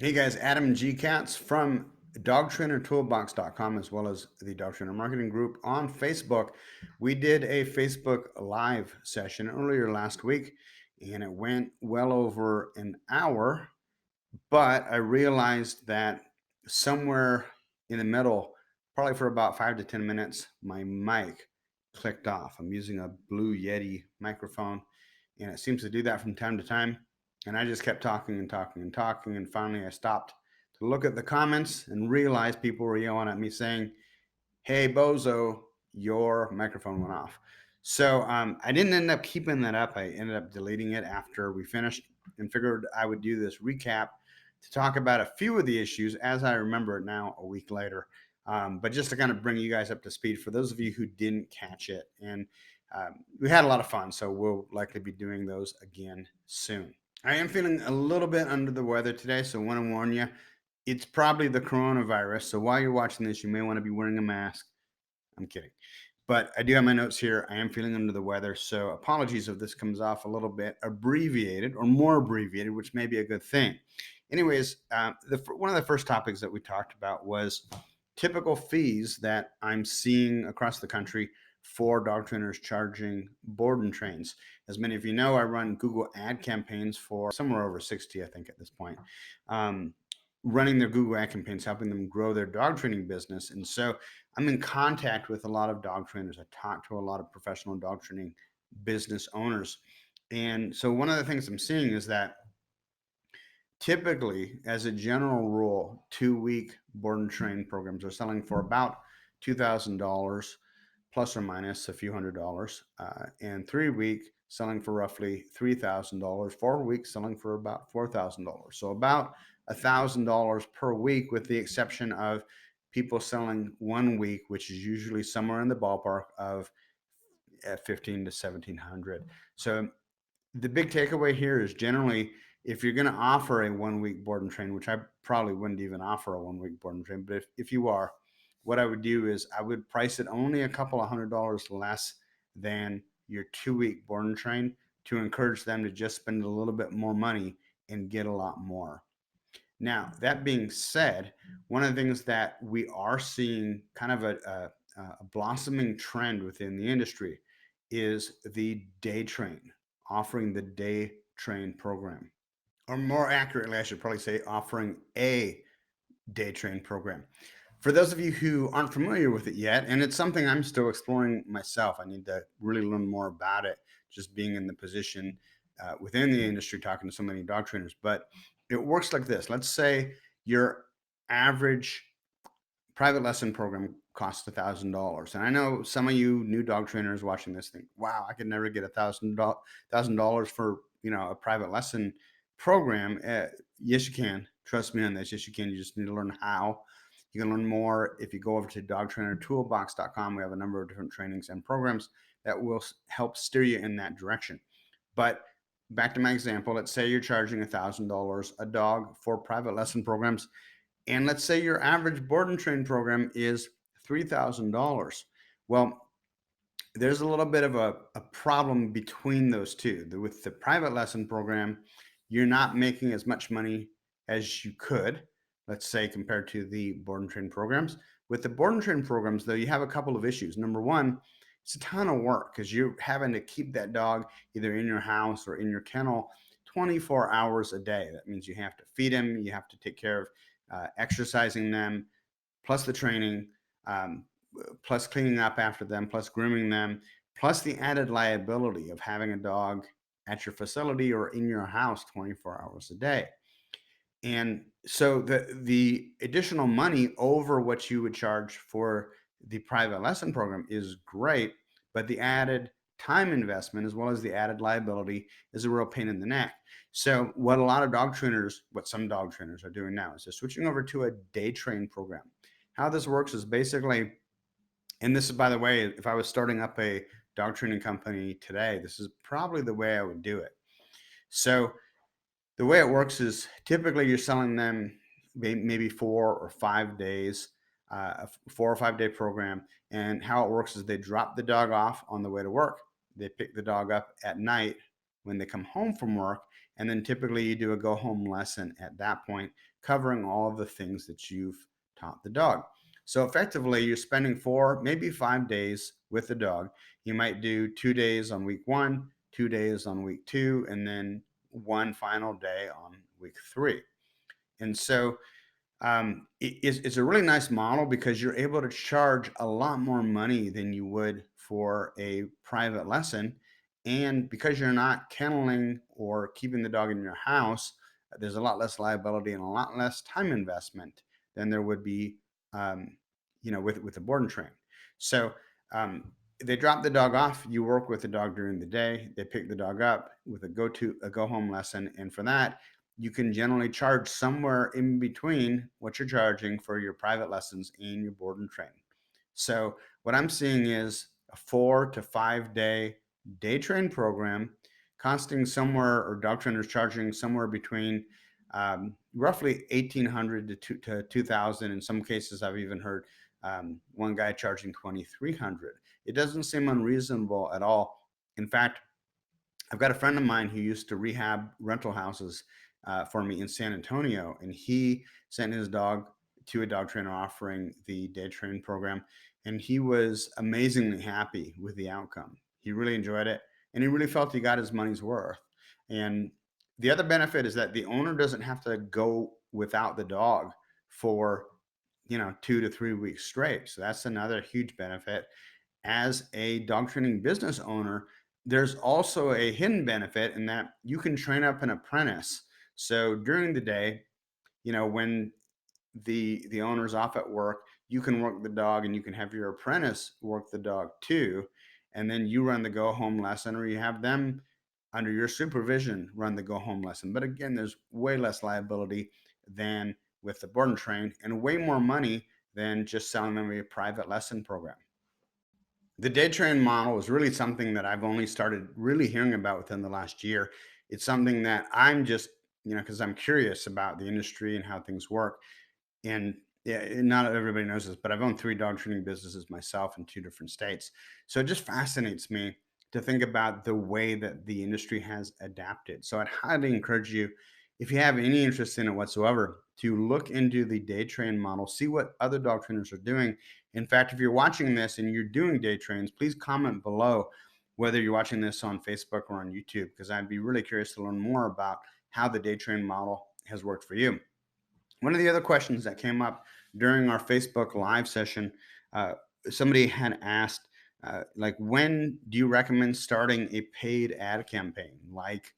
Hey guys, Adam G. Katz from dogtrainertoolbox.com as well as the Dog Trainer Marketing Group on Facebook. We did a Facebook Live session earlier last week and it went well over an hour, but I realized that somewhere in the middle, probably for about 5 to 10 minutes, my mic clicked off. I'm using a Blue Yeti microphone and it seems to do that from time to time. And I just kept talking and talking and talking. And finally, I stopped to look at the comments and realized people were yelling at me saying, "Hey, Bozo, your microphone went off." So I didn't end up keeping that up. I ended up deleting it after we finished and figured I would do this recap to talk about a few of the issues as I remember it now a week later. But just to kind of bring you guys up to speed for those of you who didn't catch it. And we had a lot of fun, so we'll likely be doing those again soon. I am feeling a little bit under the weather today, so I want to warn you, it's probably the coronavirus. So while you're watching this, you may want to be wearing a mask. I'm kidding. But I do have my notes here. I am feeling under the weather. So apologies if this comes off a little bit abbreviated or more abbreviated, which may be a good thing. Anyways, one of the first topics that we talked about was typical fees that I'm seeing across the country for dog trainers charging board and trains. As many of you know, I run Google ad campaigns for somewhere over 60, I think, at this point. Um, Running their Google ad campaigns, helping them grow their dog training business. And so I'm in contact with a lot of dog trainers. I talk to a lot of professional dog training business owners. And so one of the things I'm seeing is that typically, as a general rule, 2 week board and train programs are selling for about $2,000 plus or minus a few $100s, and 3 week selling for roughly $3,000, 4 weeks selling for about $4,000. So about $1,000 per week, with the exception of people selling 1 week, which is usually somewhere in the ballpark of 15 to 1700. So the big takeaway here is generally, if you're going to offer a 1 week board and train, which I probably wouldn't even offer a 1 week board and train, but if you are, what I would do is I would price it only a couple of $100 less than your 2 week board and train to encourage them to just spend a little bit more money and get a lot more. Now, that being said, one of the things that we are seeing kind of a blossoming trend within the industry is the day train, offering the day train program. Or more accurately, I should probably say offering a day train program. For those of you who aren't familiar with it yet, and it's something I'm still exploring myself, I need to really learn more about it, just being in the position within the industry, talking to so many dog trainers. But it works like this. Let's say your average private lesson program costs $1,000, and I know some of you new dog trainers watching this think, "Wow, I could never get $1,000 for a private lesson program." Yes, you can. Trust me on this. Yes, you can. You just need to learn how. You can learn more if you go over to dogtrainertoolbox.com. We have a number of different trainings and programs that will help steer you in that direction. But back to my example, let's say you're charging $1,000 a dog for private lesson programs, and let's say your average board and train program is $3,000. Well, there's a little bit of a problem between those two. With the private lesson program, you're not making as much money as you could, let's say, compared to the board and train programs. With the board and train programs, though, you have a couple of issues. Number one, it's a ton of work because you're having to keep that dog either in your house or in your kennel 24 hours a day. That means you have to feed him, you have to take care of exercising them, plus the training, um, plus cleaning up after them, plus grooming them, plus the added liability of having a dog at your facility or in your house 24 hours a day. And so the additional money over what you would charge for the private lesson program is great, but the added time investment as well as the added liability is a real pain in the neck. So what some dog trainers are doing now is they're switching over to a day train program. How this works is basically, and this is, by the way, if I was starting up a dog training company today, this is probably the way I would do it. So the way it works is typically you're selling them maybe 4 or 5 days, a 4 or 5 day program. And how it works is they drop the dog off on the way to work. They pick the dog up at night when they come home from work, And then typically you do a go home lesson at that point, covering all of the things that you've taught the dog. So effectively, you're spending 4, maybe 5 days with the dog. You might do 2 days on week 1, 2 days on week 2, and then one final day on week 3. And so it's a really nice model because you're able to charge a lot more money than you would for a private lesson. And because you're not kenneling or keeping the dog in your house, there's a lot less liability and a lot less time investment than there would be, um, with a board and train. So um, they drop the dog off. You work with the dog during the day. They pick the dog up with a go home lesson, and for that, you can generally charge somewhere in between what you're charging for your private lessons and your board and train. So what I'm seeing is a 4 to 5 day day train program costing somewhere, or dog trainers charging somewhere between roughly 1,800 to 2,000. In some cases, I've even heard one guy charging 2,300. It doesn't seem unreasonable at all. In fact, I've got a friend of mine who used to rehab rental houses for me in San Antonio, and he sent his dog to a dog trainer offering the day train program, and he was amazingly happy with the outcome. He really enjoyed it, and he really felt he got his money's worth. And the other benefit is that the owner doesn't have to go without the dog for 2 to 3 weeks straight. So that's another huge benefit. As a dog training business owner, there's also a hidden benefit in that you can train up an apprentice. So during the day, when the owner's off at work, you can work the dog and you can have your apprentice work the dog too. And then you run the go home lesson, or you have them under your supervision run the go home lesson. But again, there's way less liability than with the board and train, and way more money than just selling them a private lesson program. The day train model is really something that I've only started really hearing about within the last year. It's something that I'm just, because I'm curious about the industry and how things work. And yeah, not everybody knows this, but I've owned 3 dog training businesses myself in 2 different states. So it just fascinates me to think about the way that the industry has adapted. So I'd highly encourage you, if you have any interest in it whatsoever, to look into the day train model, see what other dog trainers are doing. In fact, if you're watching this and you're doing day trains, please comment below whether you're watching this on Facebook or on YouTube, because I'd be really curious to learn more about how the day train model has worked for you. One of the other questions that came up during our Facebook live session, uh, somebody had asked, like, when do you recommend starting a paid ad campaign, like,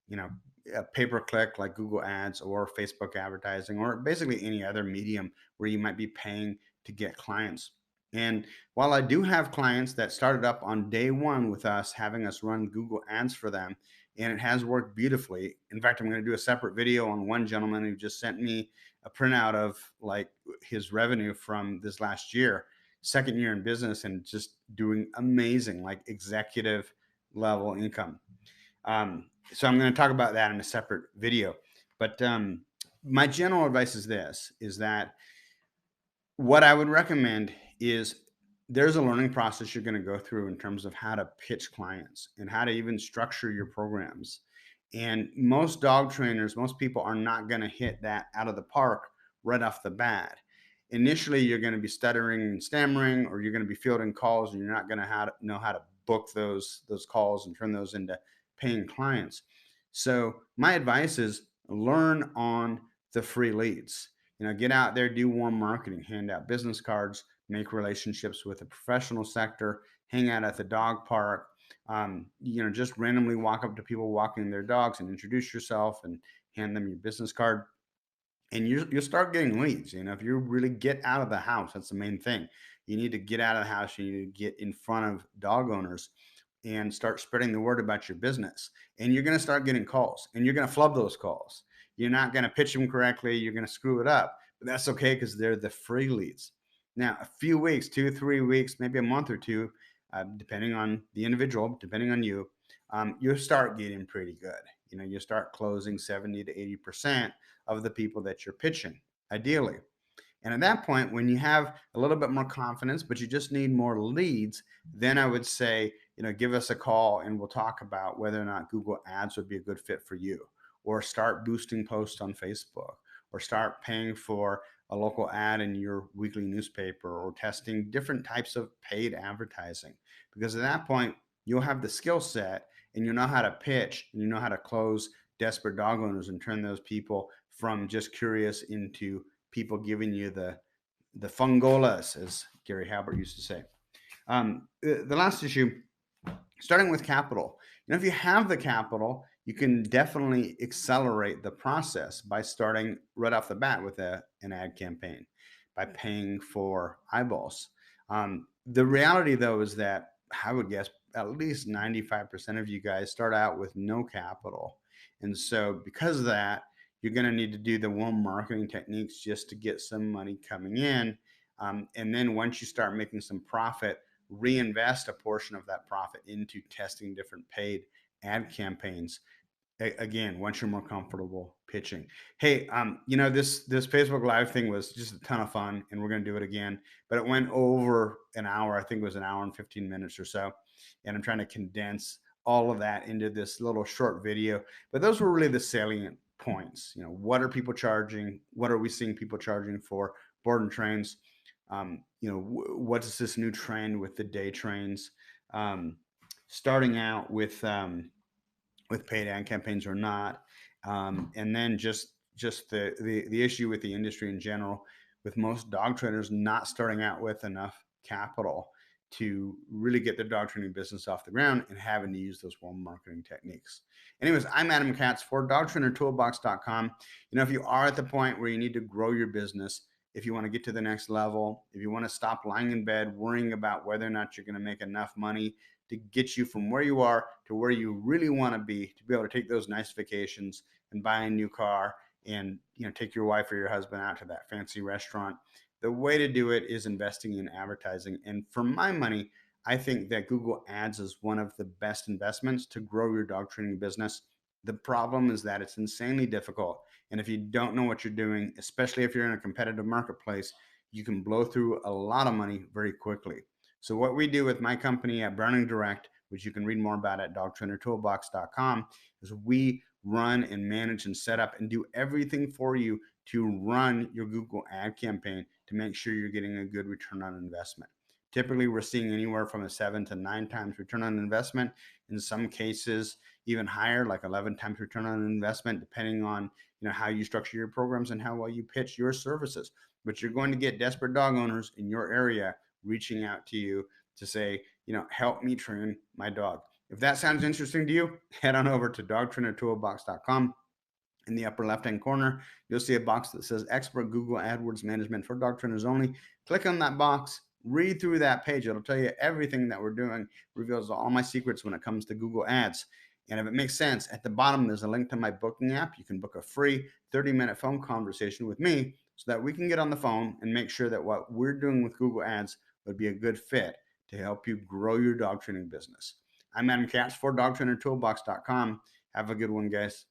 you know, a pay per click like Google Ads or Facebook advertising, or basically any other medium where you might be paying to get clients? And while I do have clients that started up on day one with us, having us run Google Ads for them, and it has worked beautifully. In fact, I'm going to do a separate video on one gentleman who just sent me a printout of like his revenue from this last year, second year in business, and just doing amazing, like executive level income. So I'm going to talk about that in a separate video. But my general advice is this: is that what I would recommend is, there's a learning process you're going to go through in terms of how to pitch clients and how to even structure your programs. And most dog trainers, most people are not going to hit that out of the park right off the bat. Initially, you're going to be stuttering and stammering, or you're going to be fielding calls, and you're not going to know how to book those calls and turn those into paying clients. So my advice is, learn on the free leads. Get out there, do warm marketing, hand out business cards, make relationships with the professional sector, hang out at the dog park. Just randomly walk up to people walking their dogs and introduce yourself and hand them your business card. And you'll start getting leads. If you really get out of the house, that's the main thing. You need to get out of the house. You need to get in front of dog owners and start spreading the word about your business. And you're going to start getting calls, and you're going to flub those calls. You're not going to pitch them correctly. You're going to screw it up, but that's okay, because they're the free leads. Now, a few weeks, 2 3 weeks, maybe a month or two, depending on the individual, depending on you, you'll start getting pretty good. You start closing 70 to 80% of the people that you're pitching, ideally. And at that point, when you have a little bit more confidence, but you just need more leads, then I would say, give us a call and we'll talk about whether or not Google Ads would be a good fit for you. or start boosting posts on Facebook, or start paying for a local ad in your weekly newspaper, or testing different types of paid advertising. Because at that point, you'll have the skill set and you know how to pitch and you know how to close desperate dog owners and turn those people from just curious into people giving you the fungolas, as Gary Halbert used to say. The last issue, starting with capital. If you have the capital, you can definitely accelerate the process by starting right off the bat with an ad campaign, by paying for eyeballs. The reality, though, is that I would guess at least 95% of you guys start out with no capital. And so, because of that, you're going to need to do the warm marketing techniques just to get some money coming in. And then, once you start making some profit, reinvest a portion of that profit into testing different paid ad campaigns. Again, once you're more comfortable pitching. Hey, this Facebook Live thing was just a ton of fun, and we're going to do it again. But it went over an hour. I think it was an hour and 15 minutes or so, and I'm trying to condense all of that into this little short video. But those were really the salient points. What are people charging? What are we seeing people charging for board and trains? What is this new trend with the day trains? Starting out with paid ad campaigns or not, and then just the issue with the industry in general, with most dog trainers not starting out with enough capital to really get their dog training business off the ground and having to use those warm marketing techniques. Anyways, I'm Adam Katz for dogtrainertoolbox.com. If you are at the point where you need to grow your business, if you want to get to the next level, if you want to stop lying in bed worrying about whether or not you're going to make enough money to get you from where you are to where you really want to be able to take those nice vacations and buy a new car and take your wife or your husband out to that fancy restaurant. The way to do it is investing in advertising. And for my money, I think that Google Ads is one of the best investments to grow your dog training business. The problem is that it's insanely difficult. And if you don't know what you're doing, especially if you're in a competitive marketplace, you can blow through a lot of money very quickly. So what we do with my company at Browning Direct, which you can read more about at dogtrainertoolbox.com, is we run and manage and set up and do everything for you to run your Google ad campaign to make sure you're getting a good return on investment. Typically, we're seeing anywhere from a 7 to 9 times return on investment. In some cases, even higher, like 11 times return on investment, depending on how you structure your programs and how well you pitch your services. But you're going to get desperate dog owners in your area reaching out to you to say, help me train my dog. If that sounds interesting to you, head on over to dogtrainertoolbox.com. In the upper left-hand corner, you'll see a box that says Expert Google AdWords Management for Dog Trainers Only. Click on that box, read through that page. It'll tell you everything that we're doing, reveals all my secrets when it comes to Google Ads. And if it makes sense, at the bottom, there's a link to my booking app. You can book a free 30-minute phone conversation with me so that we can get on the phone and make sure that what we're doing with Google Ads would be a good fit to help you grow your dog training business. I'm Adam Katz for dogtrainertoolbox.com. Have a good one, guys.